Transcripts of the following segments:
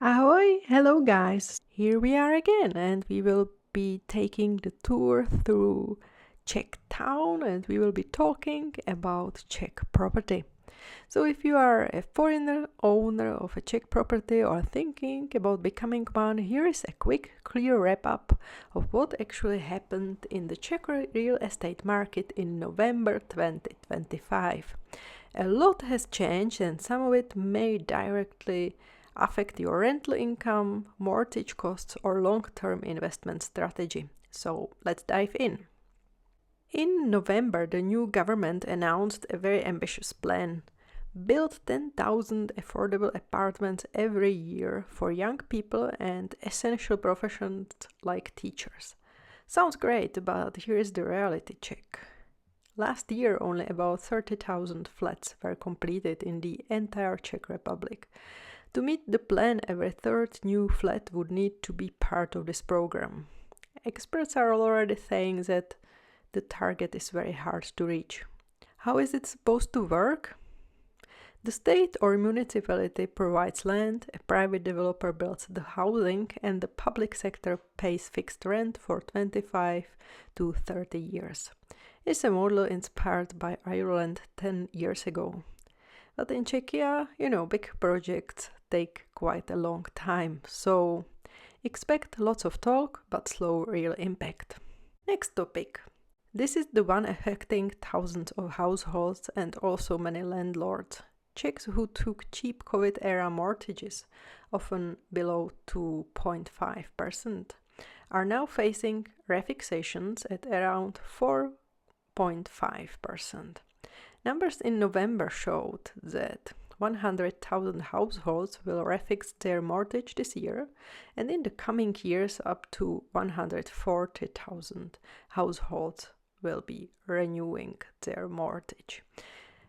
Ahoy! Hello guys! Here we are again and we will be taking the tour through Czech town and we will be talking about Czech property. So if you are a foreigner owner of a Czech property or thinking about becoming one, here is a quick, clear wrap-up of what actually happened in the Czech real estate market in November 2025. A lot has changed and some of it may directly affect your rental income, mortgage costs or long-term investment strategy. So let's dive in. In November, the new government announced a very ambitious plan. Build 10,000 affordable apartments every year for young people and essential professions like teachers. Sounds great, but here is the reality check. Last year, only about 30,000 flats were completed in the entire Czech Republic. To meet the plan, every third new flat would need to be part of this program. Experts are already saying that the target is very hard to reach. How is it supposed to work? The state or municipality provides land, a private developer builds the housing, and the public sector pays fixed rent for 25 to 30 years. It's a model inspired by Ireland 10 years ago. But in Czechia, big projects take quite a long time, so expect lots of talk but slow real impact. Next topic. This is the one affecting thousands of households and also many landlords. Czechs who took cheap COVID-era mortgages, often below 2.5%, are now facing refixations at around 4.5%. Numbers in November showed that 100,000 households will refix their mortgage this year, and in the coming years up to 140,000 households will be renewing their mortgage.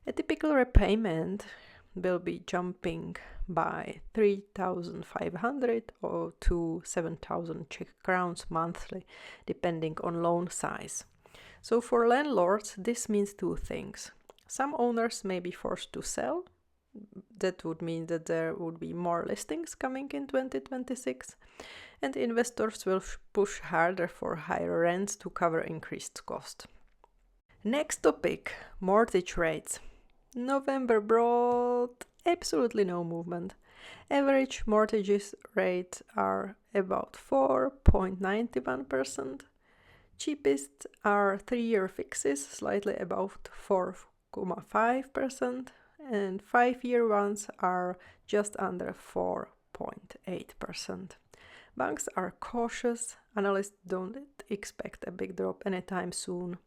A typical repayment will be jumping by 3,500 or to 7,000 Czech crowns monthly, depending on loan size. So for landlords, this means two things. Some owners may be forced to sell. That would mean that there would be more listings coming in 2026, and investors will push harder for higher rents to cover increased cost. Next topic, mortgage rates. November brought absolutely no movement. Average mortgages rates are about 4.91%. Cheapest are 3-year fixes, slightly above 4.5%, and 5-year ones are just under 4.8%. Banks are cautious. Analysts don't expect a big drop anytime soon.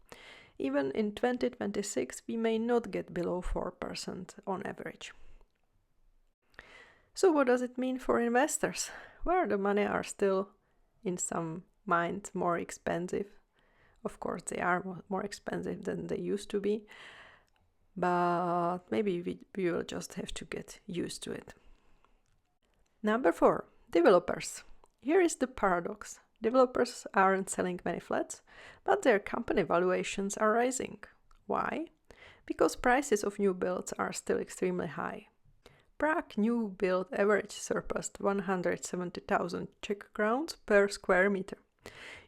Even in 2026, we may not get below 4% on average. So what does it mean for investors? Well, the money are still, in some minds, more expensive. Of course, they are more expensive than they used to be, but maybe we will just have to get used to it. Number 4, developers. Here is the paradox. Developers aren't selling many flats, but their company valuations are rising. Why? Because prices of new builds are still extremely high. Prague new build average surpassed 170,000 Czech crowns per square meter.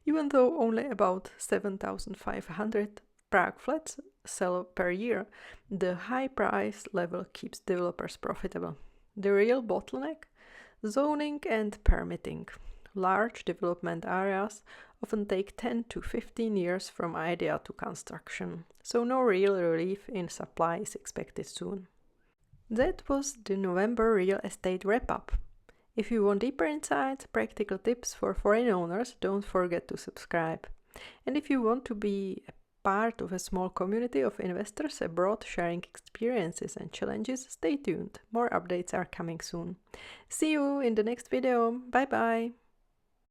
Even though only about 7,500 Prague flats sell per year, the high price level keeps developers profitable. The real bottleneck? Zoning and permitting. Large development areas often take 10 to 15 years from idea to construction, so no real relief in supply is expected soon. That was the November real estate wrap-up. If you want deeper insights, practical tips for foreign owners, don't forget to subscribe. And if you want to be a part of a small community of investors abroad sharing experiences and challenges, stay tuned. More updates are coming soon. See you in the next video. Bye bye.